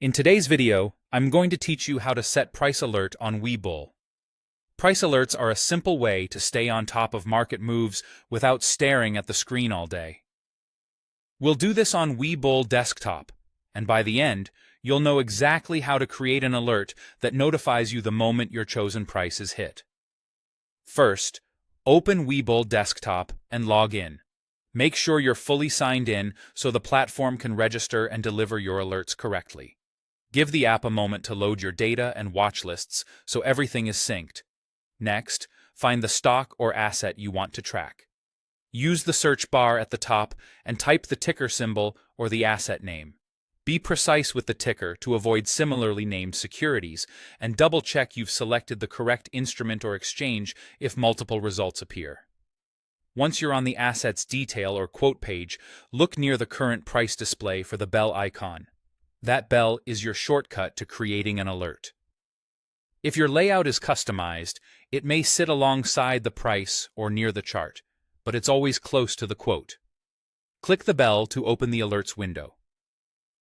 In today's video, I'm going to teach you how to set price alert on Webull. Price alerts are a simple way to stay on top of market moves without staring at the screen all day. We'll do this on Webull desktop, and by the end, you'll know exactly how to create an alert that notifies you the moment your chosen price is hit. First, open Webull desktop and log in. Make sure you're fully signed in so the platform can register and deliver your alerts correctly. Give the app a moment to load your data and watch lists so everything is synced. Next, find the stock or asset you want to track. Use the search bar at the top and type the ticker symbol or the asset name. Be precise with the ticker to avoid similarly named securities, and double-check you've selected the correct instrument or exchange if multiple results appear. Once you're on the asset's detail or quote page, look near the current price display for the bell icon. That bell is your shortcut to creating an alert. If your layout is customized, it may sit alongside the price or near the chart, but it's always close to the quote. Click the bell to open the alerts window.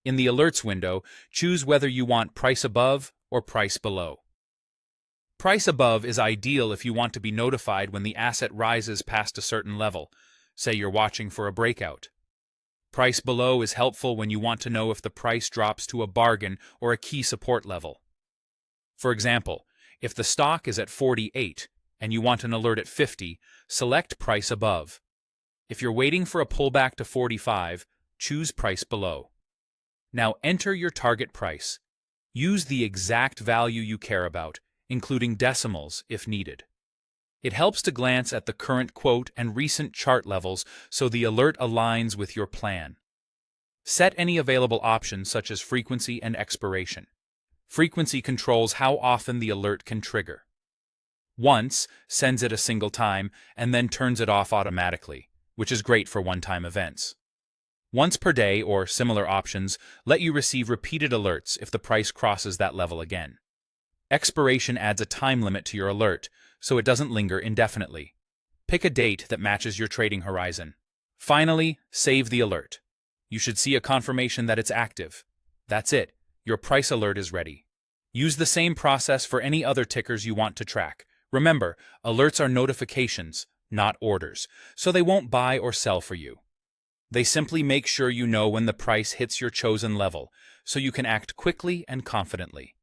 In the alerts window, choose whether you want price above or price below. Price above is ideal if you want to be notified when the asset rises past a certain level, say you're watching for a breakout. Price below is helpful when you want to know if the price drops to a bargain or a key support level. For example, if the stock is at 48 and you want an alert at 50, select price above. If you're waiting for a pullback to 45, choose price below. Now enter your target price. Use the exact value you care about, including decimals if needed. It helps to glance at the current quote and recent chart levels so the alert aligns with your plan. Set any available options such as frequency and expiration. Frequency controls how often the alert can trigger. Once sends it a single time and then turns it off automatically, which is great for one-time events. Once per day or similar options let you receive repeated alerts if the price crosses that level again. Expiration adds a time limit to your alert, so it doesn't linger indefinitely. Pick a date that matches your trading horizon. Finally, save the alert. You should see a confirmation that it's active. That's it. Your price alert is ready. Use the same process for any other tickers you want to track. Remember, alerts are notifications, not orders, so they won't buy or sell for you. They simply make sure you know when the price hits your chosen level, so you can act quickly and confidently.